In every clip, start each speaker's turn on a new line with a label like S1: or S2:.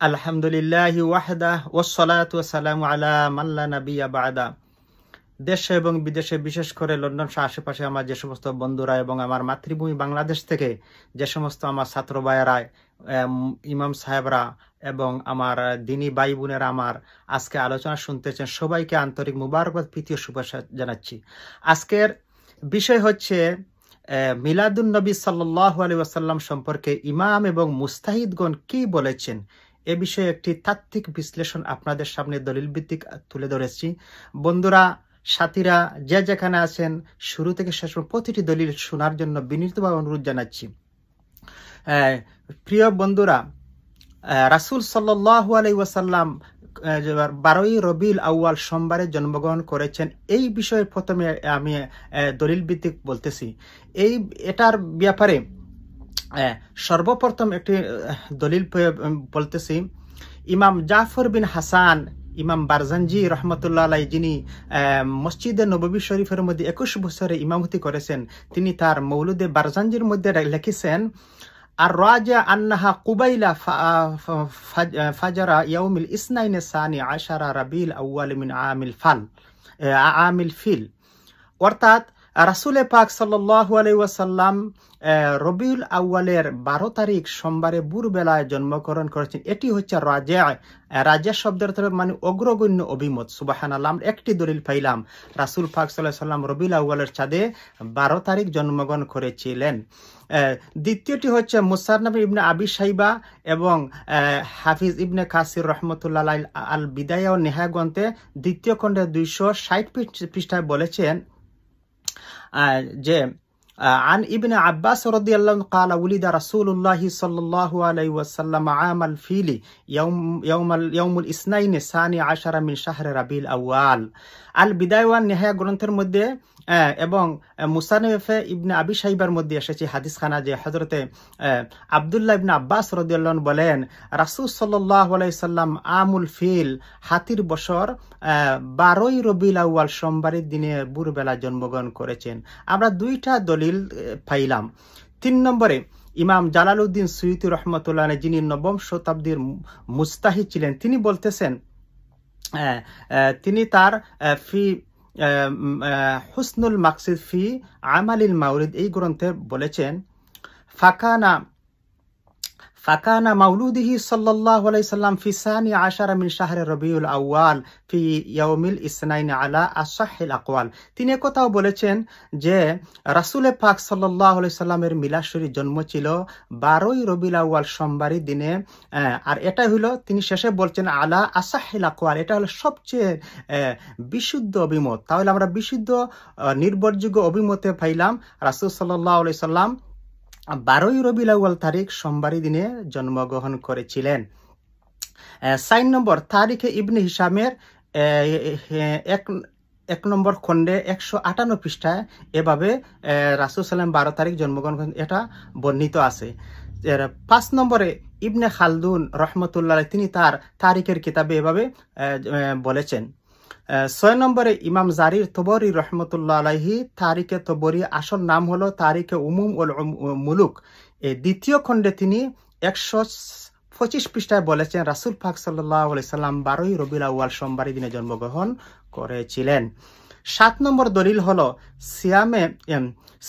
S1: আলহামদুলিল্লাহি ওয়াহদা ওয়াসসালাতু ওয়াসসালামু আলা মান লা নাবিয়্যা বা'দা। দেশে এবং বিদেশে, বিশেষ করে লন্ডন সহ আশেপাশে আমার যে সমস্ত বন্ধুরা এবং আমার মাতৃভূমি বাংলাদেশ থেকে যে সমস্ত আমার ছাত্র ভাইয়েরা, ইমাম সাহেবরা এবং আমার দিনী ভাই বোনেরা আমার আজকে আলোচনা শুনতেছেন, সবাইকে আন্তরিক মুবারকবাদ, প্রীতি ও শুভেচ্ছা জানাচ্ছি। আজকের বিষয় হচ্ছে মিলাদুন নবী সাল্লাল্লাহু আলাইহি ওয়াসাল্লাম সম্পর্কে ইমাম এবং মুস্তাহিদগণ কি বলেছেন। এ বিষয়ে একটি তাত্ত্বিক বিশ্লেষণ আপনাদের সামনে দলিল ভিত্তিক তুলে ধরেছি। বন্ধুরা, সাথীরা, যে যেখানে আছেন, শুরু থেকে শেষ পর্যন্ত প্রতিটি দলিল শোনার জন্য বিনীতভাবে অনুরোধ জানাচ্ছি। প্রিয় বন্ধুরা, রাসূল সাল্লাল্লাহু আলাইহি ওয়াসাল্লাম 12ই রবিউল আউয়াল সোমবারে জন্মগ্রহণ করেছেন। এই বিষয়ে প্রথমে আমি দলিল ভিত্তিক বলতেছি। এটার ব্যাপারে সর্বপ্রথম একটি দলিল বলতেছি। ইমাম জাফর বিন হাসান, ইমাম বারজানজি রহমতুল্লাহ আলাই, যিনি মসজিদে নববী শরীফের মধ্যে 21 বছরে ইমামতি করেছেন, তিনি তার মৌলুদে বারজানজির মধ্যে লিখেছেন, আর রাজা আন্নাহা কুবাইলা ফাজারা ইয়াউমিল ইসনাইনে সানি আশারা রাবিল আউয়াল মিন আমিল ফিল। অর্থাৎ রাসূল পাক সাল্লাল্লাহু আলাইহি ওয়াসাল্লাম রবিউল আউয়ালের 12 তারিখ সোমবারে ভোরবেলায় জন্মগ্রহণ করেছেন। এটি হচ্ছে রাজা শব্দের মানে অগ্রগণ্য অভিমত। সুবহানাল্লাহ। একটি দলিল পাইলাম, রাসূল পাক সাল্লাল্লাহু আলাইহি ওয়াসাল্লাম রবিউল আউয়ালের চাঁদে 12 তারিখ জন্মগ্রহণ করেছিলেন। দ্বিতীয়টি হচ্ছে মুসান্নাফ ইবনে আবি শাইবা এবং হাফিজ ইবনে কাসির রহমতুল্লাহ আলাইহি আল বিদায়া ও নিহায়া গ্রন্থে দ্বিতীয় খণ্ডে 260 পৃষ্ঠায় বলেছেন যে عن ابن عباس رضي الله عنه قال ولد رسول الله صلى الله عليه وسلم عام الفيل يوم الاثنين الثاني عشر من شهر ربيع الأول। আল বিদায়া ওয়ান নিহায়া গ্রন্থের মধ্যে এবং মুসান্নাফে ইবনে আবি শাইবার মধ্যে এসেছে হাদিস খানা যে হযরতে আব্দুল্লাহ ইবনে আব্বাস রাদিয়াল্লাহু আনহু বলেন, রাসূল সাল্লাল্লাহু আলাইহি সাল্লাম আমুল ফিল, হাতির বছর 12ই রবিউল আউয়াল সোমবারের দিনে ভোরবেলা জন্মগ্রহণ করেছেন। আমরা দুইটা দলিল পাইলাম। 3 নম্বরে ইমাম জালালউদ্দিন সুয়ুতি রহমতুল্লাহ আলাইহি, যিনি 9ম শতাব্দীর মুজতাহিদ ছিলেন, তিনি বলতেছেন, তিনি তার ফি হুসনুল মাকসিদ ফি আমালিল মাউলিদ এই গ্রন্থে বলেছেন, ফাকানা মাউলুদিহি সাল্লাল্লাহু আলাইহি সাল্লাম ফি সানি আশারা মিন শাহরি রবিউল আউয়াল ফি ইয়াউমিল ইসনাইন আলা আসাহিল আকওয়াল। তিনি কথাও বলেছেন যে রাসূল পাক সাল্লাল্লাহু আলাইহি সাল্লামের মিলাদ শরীফ জন্ম ছিল 12ই রবিউল আউয়াল সোমবারের দিনে। আর এটা হলো, তিনি শেষে বলছেন আলা আসাহিল আকওয়াল, এটা হলো সবচেয়ে বিশুদ্ধ অভিমত। তাহলে আমরা বিশুদ্ধ নির্ভরযোগ্য অভিমতে পাইলাম রাসূল সাল্লাল্লাহু আলাইহি সাল্লাম 12ই রবিউল আউয়াল তারিখ সোমবারের দিনে জন্মগ্রহণ করেছিলেন। 4 নম্বর তারিখে ইবনে হিশামের 1 নম্বর খণ্ডে 158 পৃষ্ঠায় এভাবে রাসূল সাল্লাম 12 তারিখ জন্মগ্রহণ করেন, এটা বর্ণিত আছে। 5 নম্বরে ইবনে খালদুন রহমতুল্লাহ আলাইহি, তিনি তার তারিখের কিতাবে এভাবে বলেছেন। 6 নম্বরে ইমাম জারির তবরি রহমতুল্লাহ আলাইহি, তারিখে তবরি আসল নাম হলো তারিখে উমুম ওয়াল মুলুক, এই দ্বিতীয় খণ্ডে তিনি 125 পৃষ্ঠায় বলেছেন রাসূল পাক সাল্লাল্লাহু আলাইহি সাল্লাম 12ই রবিউল আউয়াল সোমবারের দিনে জন্মগ্রহণ করেছিলেন। 7 নম্বর দলিল হলো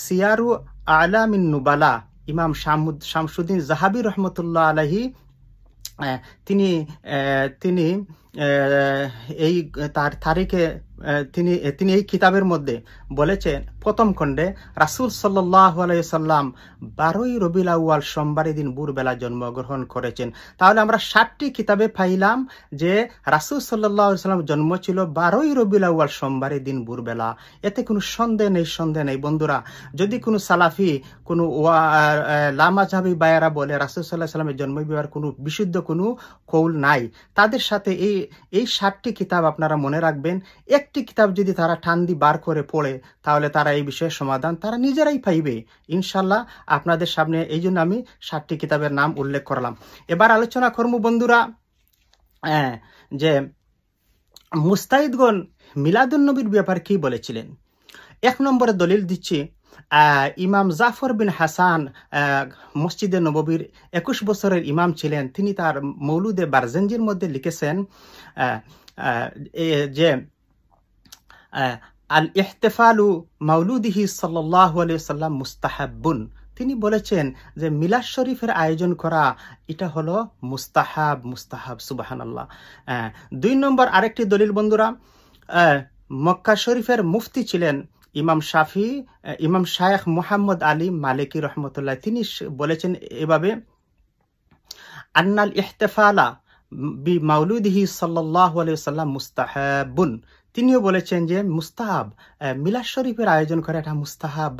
S1: সিয়ারু আলামিন নুবালা, ইমাম শামসুদ্দিন যাহাবি রহমতুল্লাহ আলাইহি, তিনি এই তার তারিখে তিনি এই কিতাবের মধ্যে বলেছেন, প্রথম খণ্ডে রাসূল সাল্লাল্লাহু আলাইহি সাল্লাম 12ই রবিউল আউয়াল সোমবারের দিন ভোরবেলা জন্মগ্রহণ করেছেন। তাহলে আমরা 7টি কিতাবে পাইলাম যে রাসূল সাল্লাল্লাহু আলাইহি সাল্লাম জন্ম ছিল 12ই রবিউল আউয়াল সোমবারের দিন ভোরবেলা। এতে কোনো সন্দেহ নেই বন্ধুরা। যদি কোনো সালাফি, কোনো লামাযহাবী বায়ারা বলে রাসূল সাল্লাল্লাহু আলাইহি সাল্লামের জন্ম বিবরণ কোনো বিশুদ্ধ কোনো কৌল নাই, তাদের সাথে এই 7টি কিতাব আপনারা মনে রাখবেন। একটি কিতাব যদি তারা ঠান্দি বার করে পড়ে, তাহলে তারা এই বিষয়ে সমাধান তারা নিজেরাই পাইবে ইনশাল্লাহ আপনাদের সামনে। এই জন্য আমি 7টি কিতাবের নাম উল্লেখ করলাম। এবার আলোচনা করব বন্ধুরা যে মুস্তাহিদগণ মিলাদুন নবীর ব্যাপারে কি বলেছিলেন। 1 নম্বরে দলিল দিচ্ছি, ইমাম জাফর বিন হাসান মসজিদে নববীর 21 বছরের ইমাম ছিলেন। তিনি তার মৌলুদে বারজানজির মধ্যে লিখেছেন যে আল ইহতিফালু মাউলুদিহি সাল্লাল্লাহু আলাইহি ওয়াসাল্লাম মুস্তাহাব্বুন। তিনি বলেছেন যে মিলাদ শরীফের আয়োজন করা এটা হলো মুস্তাহাব। সুবহানাল্লাহ। 2 নম্বর আরেকটি দলিল বন্ধুরা, মক্কা শরীফের মুফতি ছিলেন ইমাম শায়েখ মুহাম্মদ আলী মালিকি রহমতুল্লাহ। তিনি বলেছেন এভাবে, আন্নাল ইহতিফালা বি মাউলুদিহি সাল্লাল্লাহু আলাইহি ওয়াসাল্লাম মুস্তাহাবুন। তিনিও বলেছেন যে মুস্তাহাব, মিলাদ শরীফের আয়োজন করা এটা মুস্তাহাব,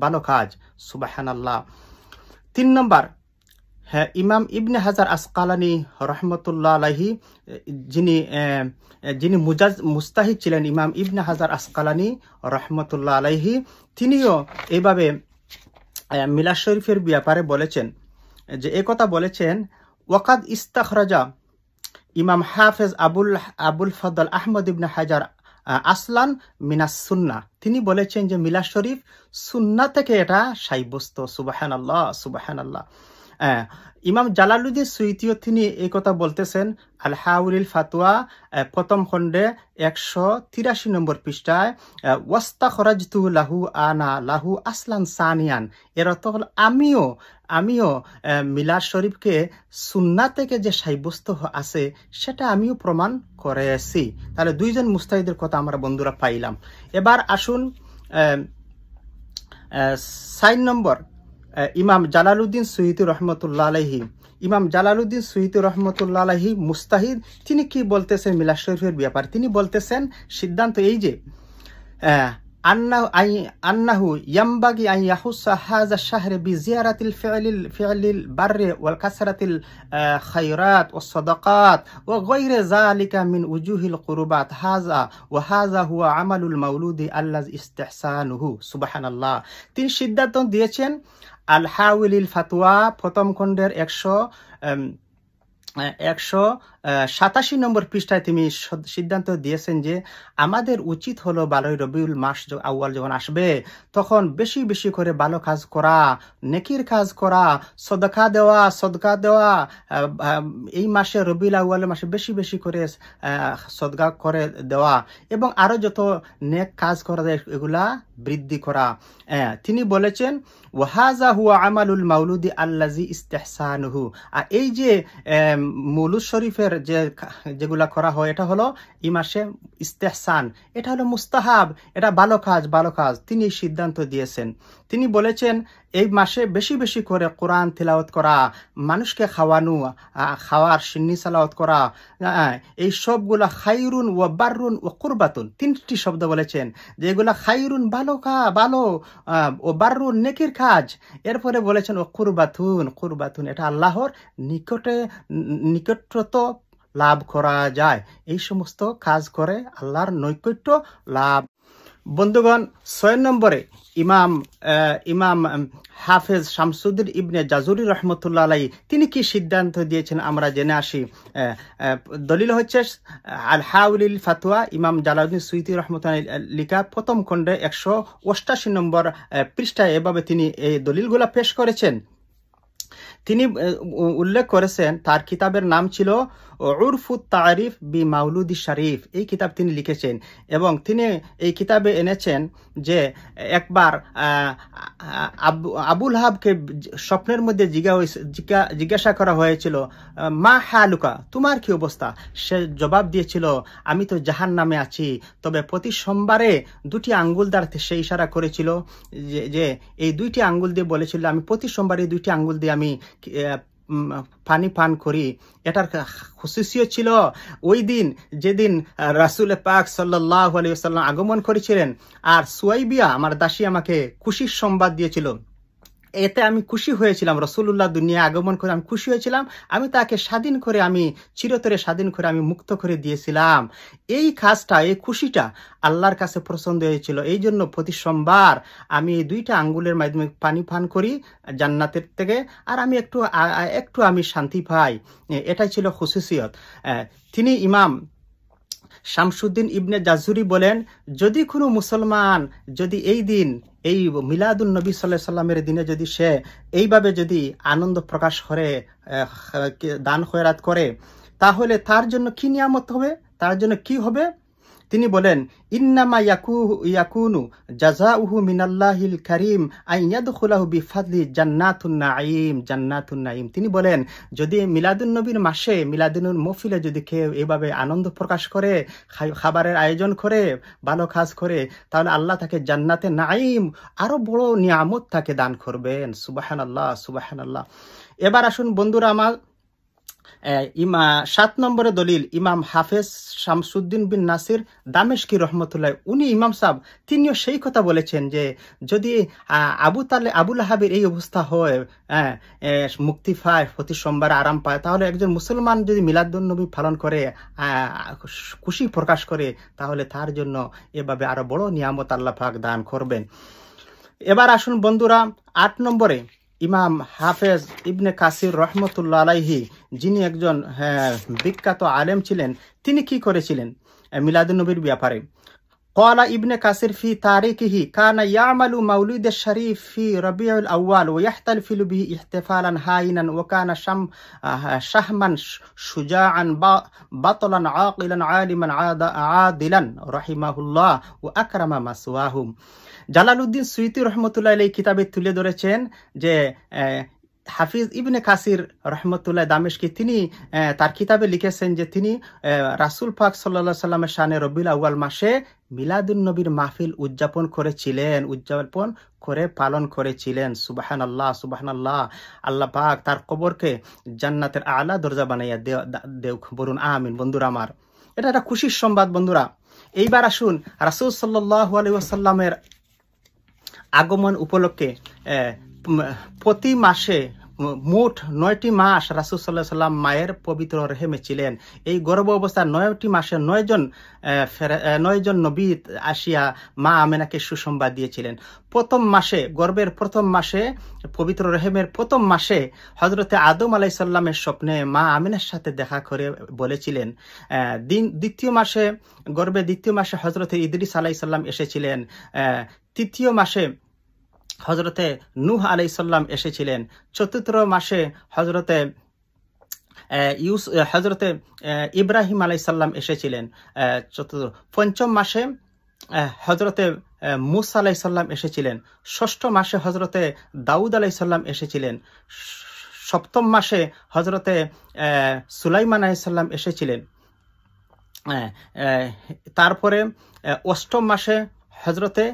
S1: ভালো কাজ। সুবহানাল্লাহ। 3 নম্বর, ইমাম ইবনে হাজার আসকালানি রহমতুল্লাহ আলাইহি, যিনি মুস্তাহিদ ছিলেন, ইমাম ইবনে হাজার আসকালানি রহমতুল্লাহ আলাইহি, তিনিও এইভাবে মিলাদ শরীফের ব্যাপারে বলেছেন যে একথা বলেছেন, ওয়াকাদ ইস্তাখরাজা ইমাম হাফেজ আবুল ফদল আহমদ ইবনে হাজার আসলান মিনাস সুন্নাহ। তিনি বলেছেন যে মিলাদ শরীফ সুন্নাহ থেকে এটা সাব্যস্ত। সুবহানাল্লাহ। ইমাম জালালুদ্দিন সুয়ুতিও তিনি এই কথা বলতেছেন, আল হাউলিল ফাতোয়া প্রথম খণ্ডে 183 নম্বর পৃষ্ঠায়, ওয়াস্তাখরাজতু লাহু আসলান সানিয়ান। এর অর্থ হল আমিও মিলাদ শরীফকে সুন্নাহ থেকে যে সাব্যস্ত আছে সেটা আমিও প্রমাণ করেছি। তাহলে 2 জন মুস্তাহিদের কথা আমরা বন্ধুরা পাইলাম। এবার আসুন 4 নম্বর, ইমাম জালালুদ্দিন সুয়ুতি রহমতুল্লাহ আলাইহি। ইমাম জালালুদ্দিন সুয়ুতি রহমতুল্লাহ আলাইহি মুস্তাহিদ, তিনি কি বলতেছেন মিলাদ শরীফের ব্যাপারে? তিনি বলতেছেন সিদ্ধান্ত এই যে আন্নাহু ইয়ামবাগি আন ইয়াহুসা হাযা শাহর বিজিয়ারাতিল ফি'লিল বাররি ওয়াল কাসরাতিল খায়রাত ওয়াস সাদাকাত ওয়া গায়রি যালিকা মিন উজুহিল কুরবাত হাযা হুয়া আমালুল মাউলুদি আল্লাযী ইস্তিহসানুহু। সুবহানাল্লাহ। তিনি সিদ্ধান্ত দিয়েছেন আল হাউলিল ফাতোয়া প্রথম খণ্ডের 187 নম্বর পৃষ্ঠায় তিনি সিদ্ধান্ত দিয়েছেন যে আমাদের উচিত হলো 12 রবিউল মাস আউয়াল যখন আসবে তখন বেশি বেশি করে ভালো কাজ করা, নেকির কাজ করা, সদকা দেওয়া। এই মাসে রবিউল আউয়াল মাসে বেশি বেশি করে সদকা করে দেওয়া এবং আরো যত নেক কাজ করা যায় এগুলা বৃদ্ধি করা। তিনি বলেছেন ওয়াহাযা হুয়া আমালুল মাউলুদি আল্লাযী ইস্তিহসানুহু। আর এই যে মৌলুদ শরীফের যেগুলা করা হয় এটা হলো এই মাসে ইস্তেহসান, এটা হলো মুস্তাহাব, এটা ভালো কাজ। তিনি সিদ্ধান্ত দিয়েছেন। তিনি বলেছেন এই মাসে বেশি বেশি করে কোরআন তিলাওয়াত করা, মানুষকে খাওয়ার সিন্নি সালাওয়াত করা, এই সবগুলা খায়রুন ওয়া বাররুন ওয়া কুরবাতুন। 3টি শব্দ বলেছেন যে এগুলা খায়রুন ভালো ও বাররুন নেকির কাজ। এরপরে বলেছেন ও কুরবাতুন এটা আল্লাহর নিকটত্ব লাভ করা যায়। এই সমস্ত কাজ করে আল্লাহর নৈকট্য লাভ। বন্ধুগণ, 6 নম্বরে ইমাম হাফেজ শামসুদ্দিন ইবনে জাজুরি রহমতুল্লাহ আলাইহি তিনি কি সিদ্ধান্ত দিয়েছেন আমরা জেনে আসি। দলিল হচ্ছে আল হাউলিল ফাতোয়া, ইমাম জালালউদ্দিন সুয়ুতি রহমতুল্লাহ লিখা প্রথম খণ্ডে 188 নম্বর পৃষ্ঠায় এভাবে তিনি এই দলিলগুলা পেশ করেছেন। তিনি উল্লেখ করেছেন তার কিতাবের নাম ছিল উরফুত তারিফ বি মাউলুদি শরীফ। এই কিতাব তিনি লিখেছেন এবং তিনি এই কিতাবে এনেছেন যে একবার আবুল হাবকে স্বপ্নের মধ্যে জিজ্ঞাসা করা হয়েছিল, মা হালুকা, তোমার কি অবস্থা? সে জবাব দিয়েছিল, আমি তো জাহান্নামে আছি। তবে প্রতি সোমবারে 2টি আঙ্গুল দ্বারা সে ইশারা করেছিল যে এই 2টি আঙ্গুল দিয়ে বলেছিল আমি প্রতি সোমবারে 2টি আঙ্গুল দিয়ে আমি পানি পান করি। এটার খুশুসিয়ত ছিল ওই দিন যেদিন রাসূল পাক সাল্লাল্লাহু আলাইহি ওয়াসাল্লাম আগমন করেছিলেন আর সুয়াইবিয়া আমার দাসী আমাকে খুশির সংবাদ দিয়েছিল। এতে আমি খুশি হয়েছিলাম, রাসূলুল্লাহ দুনিয়া আগমন করে আমি খুশি হয়েছিলাম। আমি তাকে চিরতরে স্বাধীন করে আমি মুক্ত করে দিয়েছিলাম। এই কাজটা, এই খুশিটা আল্লাহর কাছে পছন্দ হয়েছিল। এই জন্য প্রতি সোমবার আমি এই 2টা আঙ্গুলের মাধ্যমে পানি পান করি জান্নাতের থেকে, আর আমি একটু আমি শান্তি পাই। এটাই ছিল খুশুসিয়ত। তিনি ইমাম শামসুদ্দিন ইবনে জাজুরি বলেন, যদি কোনো মুসলমান যদি এই মিলাদুন নবী সাল্লাল্লাহু আলাইহি সাল্লামের দিনে যদি সে এইভাবে যদি আনন্দ প্রকাশ করে, দান খয়রাত করে, তাহলে তার জন্য কি নিয়ামত হবে, তার জন্য কি হবে? তিনি বলেন, ইন্নামা ইয়াকুনু জাযাউহু মিনাল্লাহিল কারীম আন ইয়াদখুলাহু বিফাদলি জান্নাতুন নাঈম, জান্নাতুন নাঈম। তিনি বলেন, যদি মিলাদুন নবীর মাসে, মিলাদুন মহফিলে যদি কেউ এভাবে আনন্দ প্রকাশ করে, খাবারের আয়োজন করে, ভালো কাজ করে, তাহলে আল্লাহ তাকে জান্নাতে নাঈম, আরো বড় নিয়ামত তাকে দান করবেন। সুবহানাল্লাহ, সুবহানাল্লাহ। এবার আসুন বন্ধুরা আমার, 7 নম্বরে দলিল ইমাম হাফেজ শামসুদ্দিন বিন নাসির দামেশকি রহমতুল্লাহ, উনি ইমাম সাহেব, তিনিও সেই কথা বলেছেন যে যদি আবু লাহাবের এই অবস্থা হয়, মুক্তি পায়, প্রতি সোমবার আরাম পায়, তাহলে একজন মুসলমান যদি মিলাদুন নবী পালন করে, খুশি প্রকাশ করে, তাহলে তার জন্য এভাবে আরো বড় নিয়ামত আল্লাহ পাক দান করবেন। এবার আসুন বন্ধুরা 8 নম্বরে ইমাম হাফেজ ইবনে কাসির রহমতুল্লাহ আলাইহি, যিনি একজন বিখ্যাত আলেম ছিলেন, তিনি কি করেছিলেন মিলাদুন নবীর ব্যাপারে? قال ابن كثير في تاريخه كان يعمل مولد الشريف في ربيع الأول ويحتفل به احتفالا هائنا وكان شهما شجاعا بطلا عاقلا عالما عادلا رحمه الله وأكرم مثواه। জালালউদ্দিন সুয়ুতী রহমতুল্লাহ আলাইহি কিতাবে তুলে ধরেছেন যে হাফিজ ইবনে কাসির রহমতুল্লাহ দামেশকি, তিনি তার কিতাবে লিখেছেন যে তিনি রাসূল পাক সাল্লাল্লাহু আলাইহি সাল্লামের শানে রবিউল আউয়াল মাসে মিলাদুন নবীর মাহফিল উদযাপন করে পালন করেছিলেন। সুবহানাল্লাহ, সুবহানাল্লাহ। আল্লাহ পাক তার কবরকে জান্নাতের আলা দরজা বানাইয়া দেও, বলুন আমিন। বন্ধুরা আমার, এটা একটা খুশির সংবাদ বন্ধুরা। এইবার আসুন রাসূল সাল্লাল্লাহু আলাইহি ওয়াসাল্লামের আগমন উপলক্ষে প্রতি মাসে মোট 9টি মাস রাসূল সাল্লাল্লাহু আলাইহি ওয়াসাল্লাম মায়ের পবিত্র রেহেমে ছিলেন। এই গর্ভ অবস্থায় 9টি মাসে 9 জন নবী আসিয়া মা আমেনাকে সুসংবাদ দিয়েছিলেন। প্রথম মাসে, গর্ভের প্রথম মাসে, পবিত্র রেহেমের প্রথম মাসে হযরতে আদম আলাইহিস সালামের স্বপ্নে মা আমিনার সাথে দেখা করে বলেছিলেন। দ্বিতীয় মাসে, গর্ভের দ্বিতীয় মাসে হযরতে ইদ্রিস আলাইহিস সালাম এসেছিলেন। তৃতীয় মাসে হযরতে নূহ আলাইহিস সালাম এসেছিলেন। চতুর্থ মাসে হযরতে ইব্রাহিম আলাইহিস সালাম এসেছিলেন। পঞ্চম মাসে হযরতে মূসা আলাইহিস সালাম এসেছিলেন। ষষ্ঠ মাসে হযরতে দাউদ আলাইহিস সালাম এসেছিলেন। সপ্তম মাসে হযরতে সুলাইমান আলাইহিস সালাম এসেছিলেন। তারপরে অষ্টম মাসে হযরতে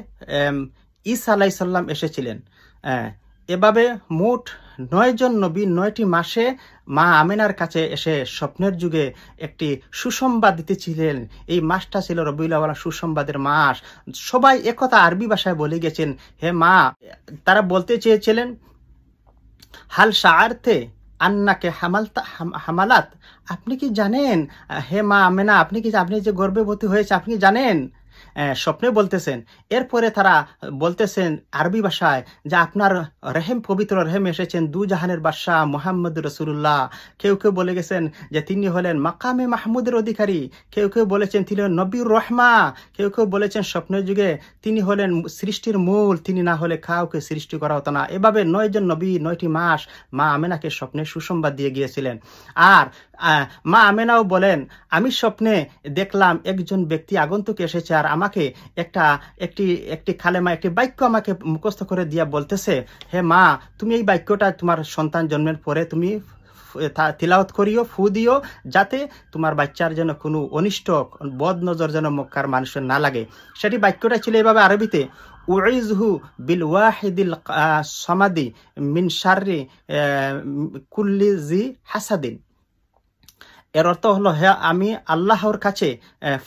S1: ঈসা আলাইহিস সালাম এসেছিলেন। এভাবে মোট 9 জন নবী 9টি মাসে মা আমিনার কাছে এসে স্বপ্নের যুগে একটি সুসংবাদ দিতেছিলেন। এই মাসটা ছিল রবিউল আউয়াল, সুসংবাদের মাস। সবাই একথা আরবি ভাষায় বলে গেছেন, হে মা, তারা বলতে চেয়েছিলেন, হাল শাআরতে আন্নাকে হামালাত, আপনি কি জানেন, হে মা আমিনা, আপনি যে গর্ভবতী হয়েছে আপনি কি জানেন? স্বপ্নে বলতেছেন। এরপরে তারা বলতেছেন আরবি ভাষায় যে আপনার রেহেম, পবিত্র রেহেম এসেছেন দু জাহানের বাদশাহ মুহাম্মদ রাসূলুল্লাহ। কেউ কেউ বলে গেছেন যে তিনি হলেন মাকামে মাহমুদের অধিকারী, কেউ কেউ বলেছেন তিনি হলেন নবীর রহমা, কেউ কেউ বলেছেন স্বপ্নের যুগে তিনি হলেন সৃষ্টির মূল, তিনি না হলে কাউকে সৃষ্টি করা হতো না। এভাবে 9 জন নবী 9টি মাস মা আমেনাকে স্বপ্নে সুসংবাদ দিয়ে গিয়েছিলেন। আর মা আমেনাও বলেন, আমি স্বপ্নে দেখলাম একজন ব্যক্তি আগন্তুক এসেছে আর আমাকে একটি কালেমা, একটি বাক্য আমাকে মুখস্থ করে দিয়া বলতেছে, হে মা, তুমি এই বাক্যটা তোমার সন্তান জন্মের পরে তুমি তিলাওয়াত করিও, ফু দিও, যাতে তোমার বাচ্চার যেন কোনো অনিষ্ট বদ নজর যেন মক্কার মানুষের না লাগে। সেটি বাক্যটা ছিল এভাবে আরবিতে, উইজহু বিল ওয়াহিদিল সামাদি মিন শাররি কুল্লি জি হাসাদিন। এর অর্থ হলো, হে আমি আল্লাহর কাছে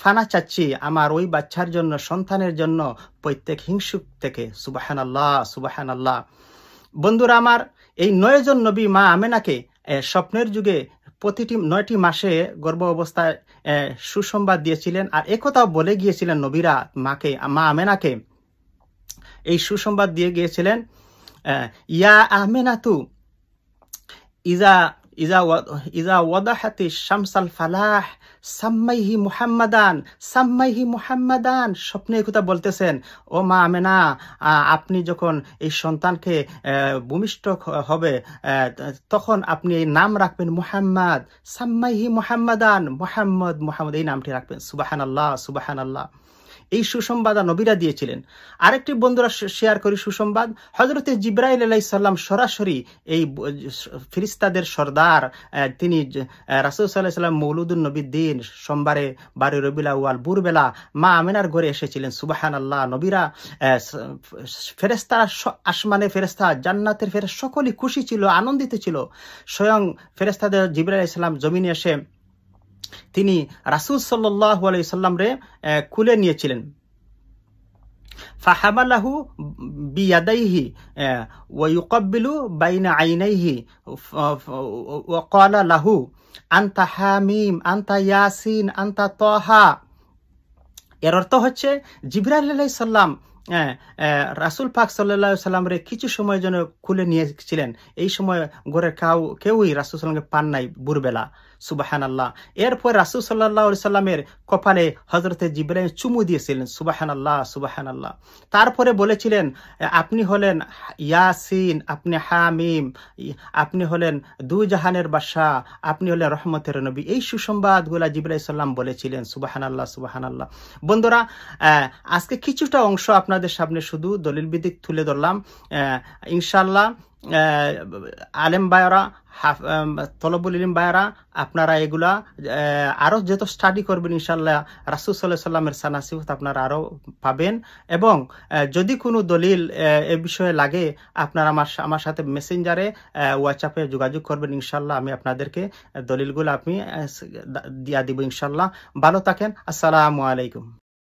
S1: ফানা চাচ্ছি আমার ওই বাচ্চার জন্য, সন্তানের জন্য প্রত্যেক হিংসুক থেকে। সুবহানাল্লাহ, সুবহানাল্লাহ। বন্ধুরা আমার, এই 9 জন নবী মা আমেনাকে স্বপ্নের যুগে প্রতিটি 9টি মাসে গর্ভ অবস্থায় সুসংবাদ দিয়েছিলেন। আর একথাও বলে গিয়েছিলেন নবীরা মা আমেনাকে এই সুসংবাদ দিয়ে গিয়েছিলেন, ইয়া আমেনাতু ইজা ইজা ওয়াদাহাতি শামসাল ফালাহ সাম্মাইহি মুহাম্মাদান, সাম্মাইহি মুহাম্মাদান, স্বপ্নে এই কথা বলতেছেন, ও মা আমেনা, আপনি যখন এই সন্তানকে ভূমিষ্ঠ হবে তখন আপনি এই নাম রাখবেন মুহাম্মদ, সাম্মাইহি মুহাম্মাদান, মুহাম্মদ মুহাম্মদ এই নামটি রাখবেন। সুবহানাল্লাহ, সুবহানাল্লাহ। এই সুসংবাদ নবীরা দিয়েছিলেন। আরেকটি বন্ধুরা শেয়ার করি সুসংবাদ। হযরতে জিবরাইল আলাইহিস সালাম সরাসরি এই ফেরেশতাদের সর্দার, তিনি রাসূল সাল্লাল্লাহু আলাইহি ওয়াসাল্লাম মৌলুদুন নবীর দিন সোমবারে 12 রবিউল আউয়াল ভোরবেলা মা আমেনার ঘরে এসেছিলেন। সুবহানাল্লাহ। নবীরা ফেরেশতারা, আসমানে ফেরেশতা, জান্নাতের ফেরেশতা সকলেই খুশি ছিল, আনন্দিত ছিল। স্বয়ং ফেরেশতাদের জিবরাইল আলাইহিস সালাম জমিনে এসে তিনি রাসূল সাল্লাল্লাহু আলাইহি সাল্লাম রে কুলে নিয়েছিলেন। ফাহামালাহু বিয়াদাইহি ওয়া ইউকাব্বিলু বাইনা আইনাইহি ওয়া ক্বালা লাহু আনতা হামিম, আনতা ইয়াসিন, আনতা তাহা। এর অর্থ হচ্ছে জিবরাইল আলাইহিস সালাম রাসূল পাক সাল্লাল্লাহু আলাইহি সাল্লাম রে কিছু সময়ের জন্য খুলে নিয়েছিলেন। এই সময় ঘরের কেউই রাসূল সাল্লামকে পান নাই ভোরবেলা। সুবহানাল্লাহ। এরপর রাসূল সাল্লাল্লাহু আলাইহি সাল্লামের কপালে হযরতে জিবরাইল চুমু দিয়েছিলেন। সুবহানাল্লাহ, সুবহানাল্লাহ। তারপরে বলেছিলেন, আপনি হলেন ইয়াসিন, আপনি হামিম, আপনি হলেন দুই জাহানের বাদশা, আপনি হলেন রহমতের নবী। এই সুসংবাদগুলা জিবরাইল সাল্লাম বলেছিলেন। সুবহানাল্লাহ, সুবহানাল্লাহ। বন্ধুরা, আজকে কিছুটা অংশ আপনাদের সামনে শুধু দলিল ভিত্তিক তুলে ধরলাম। ইনশাআল্লাহ আলেম ভাইরা, তলবুল ইলম ভাইরা, আপনারা এগুলা আরো যত স্টাডি করবেন ইনশাআল্লাহ রাসূল সাল্লাল্লাহু আলাইহি সাল্লামের সানাসিহত আপনারা আরো পাবেন। এবং যদি কোনো দলিল এ বিষয়ে লাগে আপনারা আমার সাথে মেসেঞ্জারে, হোয়াটসঅ্যাপে যোগাযোগ করবেন। ইনশাআল্লাহ আমি আপনাদেরকে দলিলগুলো দিয়া দিব ইনশাআল্লাহ। ভালো থাকেন। আসসালামু আলাইকুম।